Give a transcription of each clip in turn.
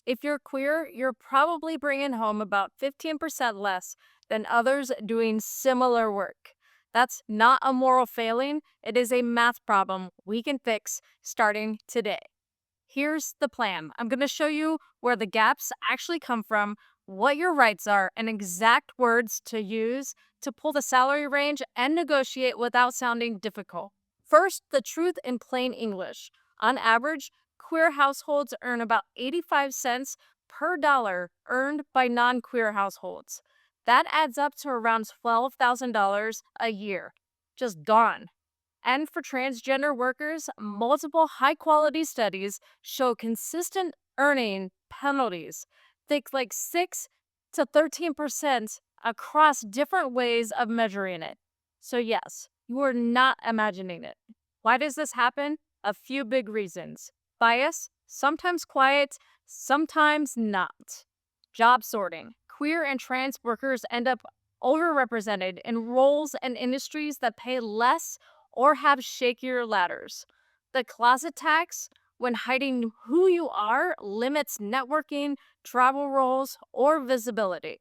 If you're queer, you're probably bringing home about 15% less than others doing similar work. That's not a moral failing, it is a math problem we can fix starting today. Here's the plan. I'm going to show you where the gaps actually come from, what your rights are, and exact words to use to pull the salary range and negotiate without sounding difficult. First, the truth in plain English. On average, queer households earn about 85 cents per dollar earned by non queer households. That adds up to around $12,000 a year. Just gone. And for transgender workers, multiple high quality studies show consistent earning penalties, think like 6 to 13% across different ways of measuring it. So, yes, you are not imagining it. Why does this happen? A few big reasons: bias, sometimes quiet, sometimes not. Job sorting. Queer and trans workers end up overrepresented in roles and industries that pay less or have shakier ladders. The closet tax, when hiding who you are, limits networking, travel roles, or visibility.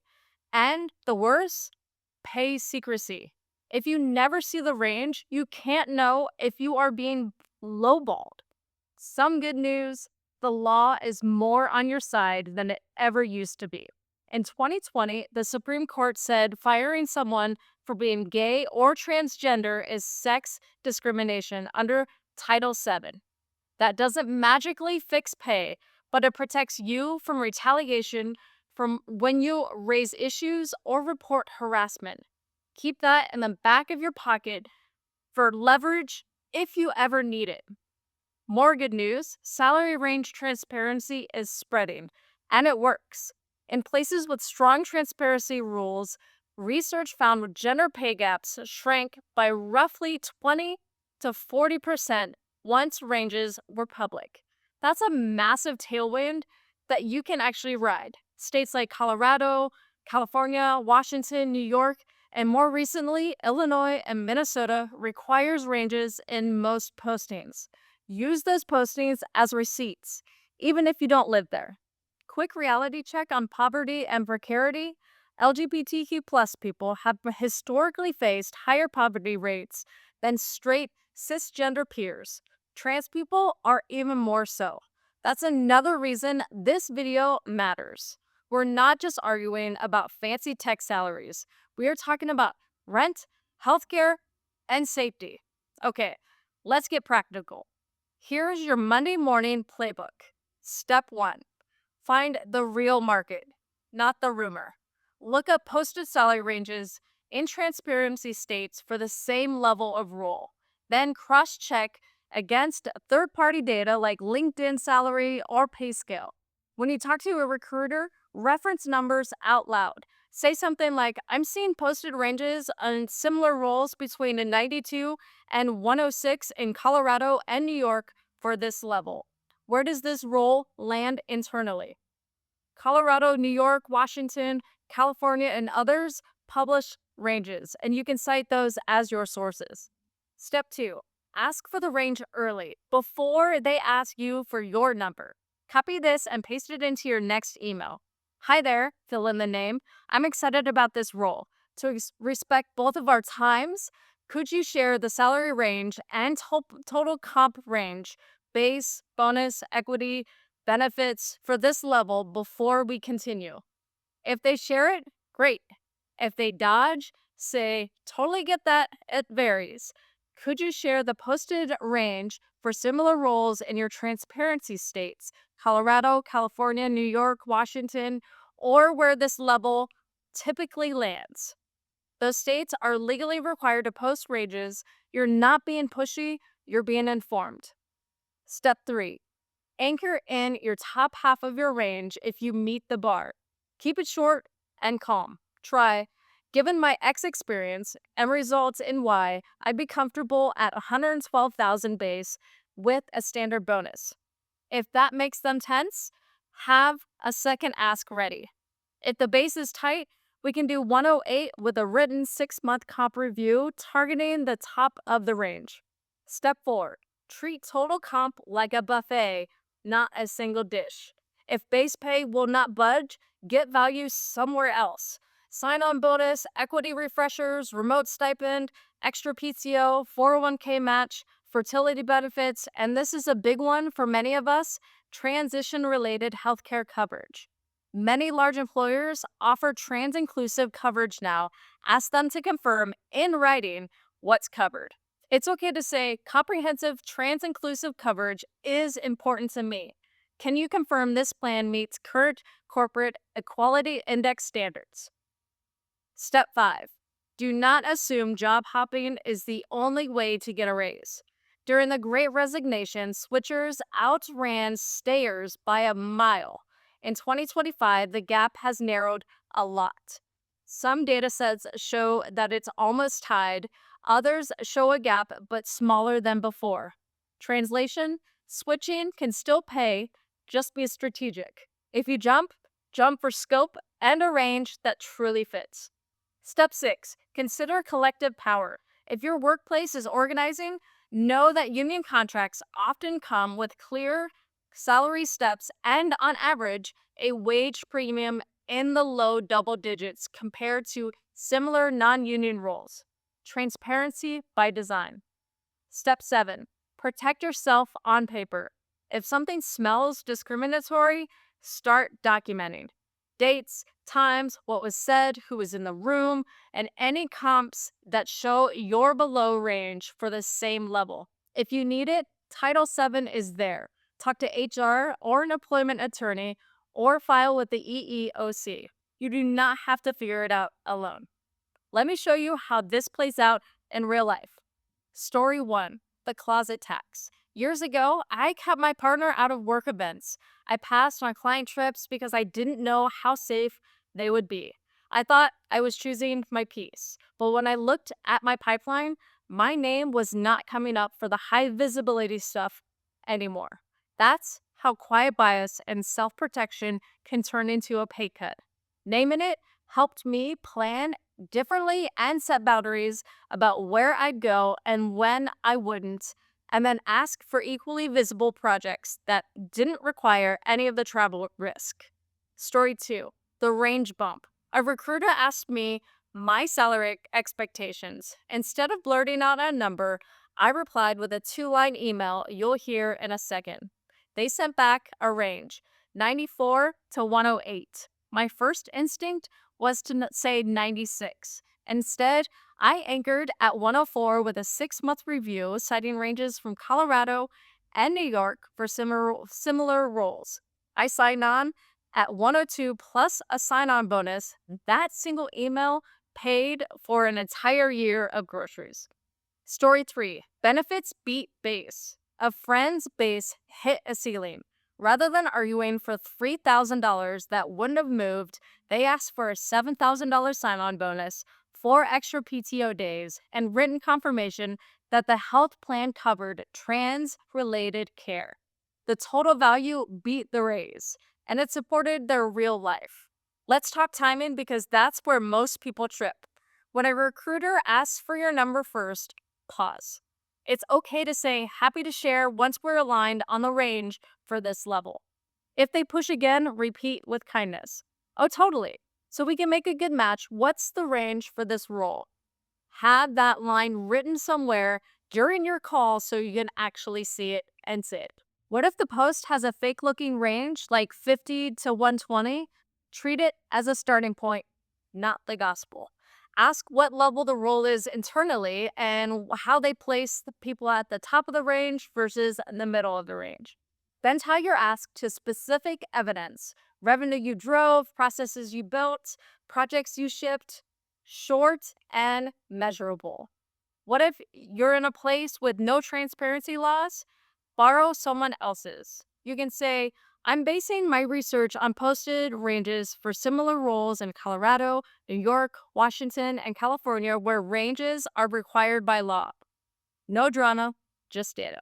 And the worst, pay secrecy. If you never see the range, you can't know if you are being lowballed. Some good news: the law is more on your side than it ever used to be. In 2020, the Supreme Court said firing someone for being gay or transgender is sex discrimination under Title VII. That doesn't magically fix pay, but it protects you from retaliation from when you raise issues or report harassment. Keep that in the back of your pocket for leverage if you ever need it. More good news: salary range transparency is spreading, and it works. In places with strong transparency rules, research found gender pay gaps shrank by roughly 20 to 40% once ranges were public. That's a massive tailwind that you can actually ride. States like Colorado, California, Washington, New York, and more recently, Illinois and Minnesota requires ranges in most postings. Use those postings as receipts, even if you don't live there. Quick reality check on poverty and precarity. LGBTQ plus people have historically faced higher poverty rates than straight cisgender peers. Trans people are even more so. That's another reason this video matters. We're not just arguing about fancy tech salaries. We are talking about rent, healthcare, and safety. Okay, let's get practical. Here's your Monday morning playbook. Step 1: find the real market, not the rumor. Look up posted salary ranges in transparency states for the same level of role. Then cross check against third party data like LinkedIn salary or pay scale. When you talk to a recruiter, reference numbers out loud. Say something like, I'm seeing posted ranges on similar roles between a 92 and 106 in Colorado and New York for this level. Where does this role land internally? Colorado, New York, Washington, California, and others publish ranges, and you can cite those as your sources. Step 2: ask for the range early, before they ask you for your number. Copy this and paste it into your next email. Hi there, fill in the name. I'm excited about this role. To respect both of our times, could you share the salary range and total comp range, base, bonus, equity, benefits for this level before we continue? If they share it, great. If they dodge, say, totally get that, it varies. Could you share the posted range for similar roles in your transparency states, Colorado, California, New York, Washington, or where this level typically lands? Those states are legally required to post ranges. You're not being pushy, you're being informed. Step 3: anchor in your top half of your range if you meet the bar. Keep it short and calm. Try, given my X experience and results in Y, I'd be comfortable at 112,000 base with a standard bonus. If that makes them tense, have a second ask ready. If the base is tight, we can do 108 with a written 6-month comp review targeting the top of the range. Step 4: treat total comp like a buffet, not a single dish. If base pay will not budge, get value somewhere else. Sign on bonus, equity refreshers, remote stipend, extra PTO, 401k match, fertility benefits, and this is a big one for many of us, transition related healthcare coverage. Many large employers offer trans inclusive coverage now. Ask them to confirm in writing what's covered. It's okay to say comprehensive trans inclusive coverage is important to me. Can you confirm this plan meets current corporate equality index standards? Step 5. Do not assume job hopping is the only way to get a raise. During the Great Resignation, switchers outran stayers by a mile. In 2025, the gap has narrowed a lot. Some data sets show that it's almost tied, others show a gap but smaller than before. Translation: switching can still pay, just be strategic. If you jump, jump for scope and a range that truly fits. Step 6. Consider collective power. If your workplace is organizing, know that union contracts often come with clear salary steps and, on average, a wage premium in the low double digits compared to similar non union roles. Transparency by design. Step 7. Protect yourself on paper. If something smells discriminatory, start documenting dates, times, what was said, who was in the room, and any comps that show you're below range for the same level. If you need it, Title VII is there. Talk to HR or an employment attorney or file with the EEOC. You do not have to figure it out alone. Let me show you how this plays out in real life. Story 1. The closet tax. Years ago, I kept my partner out of work events. I passed on client trips because I didn't know how safe they would be. I thought I was choosing my peace. But when I looked at my pipeline, my name was not coming up for the high visibility stuff anymore. That's how quiet bias and self protection can turn into a pay cut. Naming it helped me plan differently and set boundaries about where I'd go and when I wouldn't, and then ask for equally visible projects that didn't require any of the travel risk. Story 2. The range bump. A recruiter asked me my salary expectations. Instead of blurting out a number, I replied with a 2-line email you'll hear in a second. They sent back a range, 94 to 108. My first instinct was to say 96. Instead, I anchored at 104 with a 6-month review citing ranges from Colorado and New York for similar roles. I signed on at 102 plus a sign-on bonus. That single email paid for an entire year of groceries. Story 3. Benefits beat base. A friend's base hit a ceiling. Rather than arguing for $3,000 that wouldn't have moved, they asked for a $7,000 sign-on bonus, 4 extra PTO days, and written confirmation that the health plan covered trans-related care. The total value beat the raise, and it supported their real life. Let's talk timing because that's where most people trip. When a recruiter asks for your number first, pause. It's okay to say happy to share once we're aligned on the range for this level. If they push again, repeat with kindness. Oh, totally. So we can make a good match. What's the range for this role? Have that line written somewhere during your call so you can actually see it and say it. What if the post has a fake looking range like 50 to 120? Treat it as a starting point, not the gospel. Ask what level the role is internally and how they place the people at the top of the range versus the middle of the range. Then tie your ask to specific evidence: revenue you drove, processes you built, projects you shipped, short and measurable. What if you're in a place with no transparency laws? Borrow someone else's. You can say, I'm basing my research on posted ranges for similar roles in Colorado, New York, Washington, and California where ranges are required by law. No drama, just data.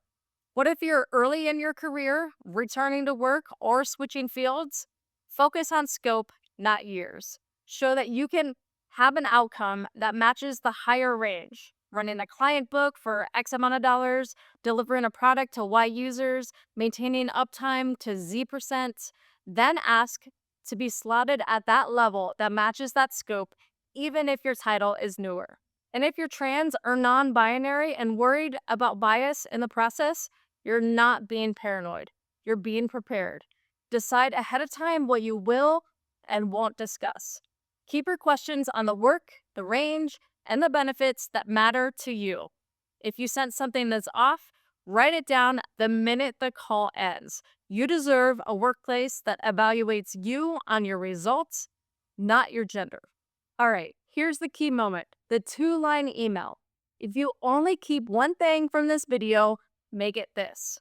What if you're early in your career, returning to work, or switching fields? Focus on scope, not years. Show that you can have an outcome that matches the higher range. Running a client book for X amount of dollars, delivering a product to Y users, maintaining uptime to Z%. Then ask to be slotted at that level that matches that scope, even if your title is newer. And if you're trans or non binary and worried about bias in the process, you're not being paranoid. You're being prepared. Decide ahead of time what you will and won't discuss. Keep your questions on the work, the range, and the benefits that matter to you. If you sense something that's off, write it down the minute the call ends. You deserve a workplace that evaluates you on your results, not your gender. All right, here's the key moment, the 2-line email. If you only keep one thing from this video, make it this.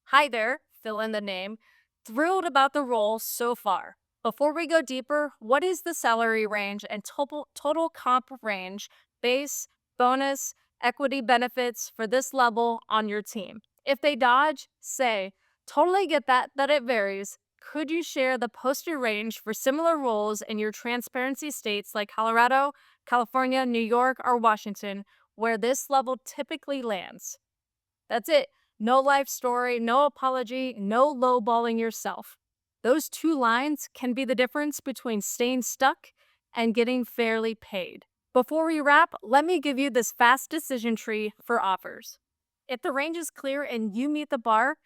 Hi there, fill in the name. Thrilled about the role so far. Before we go deeper, what is the salary range and total comp range, base, bonus, equity benefits for this level on your team? If they dodge, say, totally get that it varies. Could you share the posted range for similar roles in your transparency states like Colorado, California, New York, or Washington, where this level typically lands? That's it. No life story, no apology, no lowballing yourself. Those 2 lines can be the difference between staying stuck and getting fairly paid. Before we wrap, let me give you this fast decision tree for offers. If the range is clear and you meet the bar,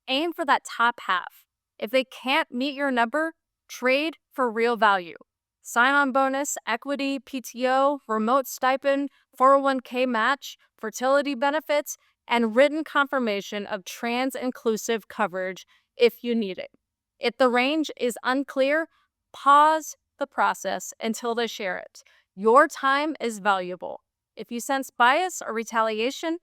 aim for that top half. If they can't meet your number, trade for real value. Sign-on bonus, equity, PTO, remote stipend, 401k match, fertility benefits, and written confirmation of trans-inclusive coverage if you need it. If the range is unclear, pause the process until they share it. Your time is valuable. If you sense bias or retaliation,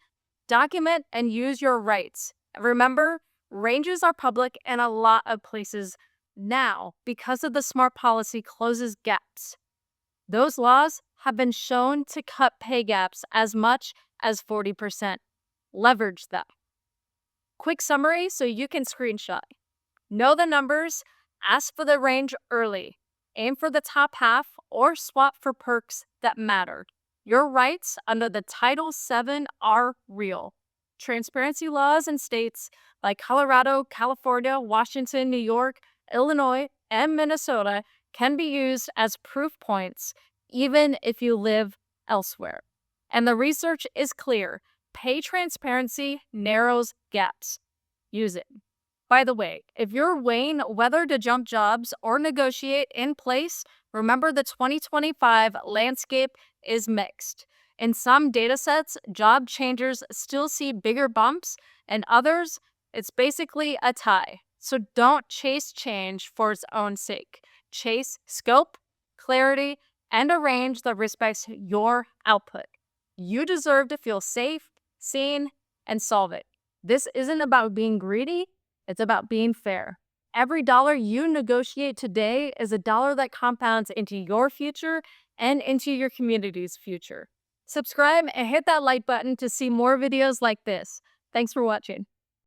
document and use your rights. Remember, ranges are public in a lot of places now because of the smart policy closes gaps. Those laws have been shown to cut pay gaps as much as 40%. Leverage them. Quick summary so you can screenshot. Know the numbers, ask for the range early, aim for the top half, or swap for perks that matter. Your rights under the Title VII are real. Transparency laws in states like Colorado, California, Washington, New York, Illinois, and Minnesota can be used as proof points even if you live elsewhere. And the research is clear. Pay transparency narrows gaps. Use it. By the way, if you're weighing whether to jump jobs or negotiate in place, remember the 2025 landscape is mixed. In some datasets, job changers still see bigger bumps, and others, it's basically a tie. So don't chase change for its own sake. Chase scope, clarity, and a range that respects your output. You deserve to feel safe, seen, and solve it. This isn't about being greedy, it's about being fair. Every dollar you negotiate today is a dollar that compounds into your future and into your community's future. Subscribe and hit that like button to see more videos like this. Thanks for watching.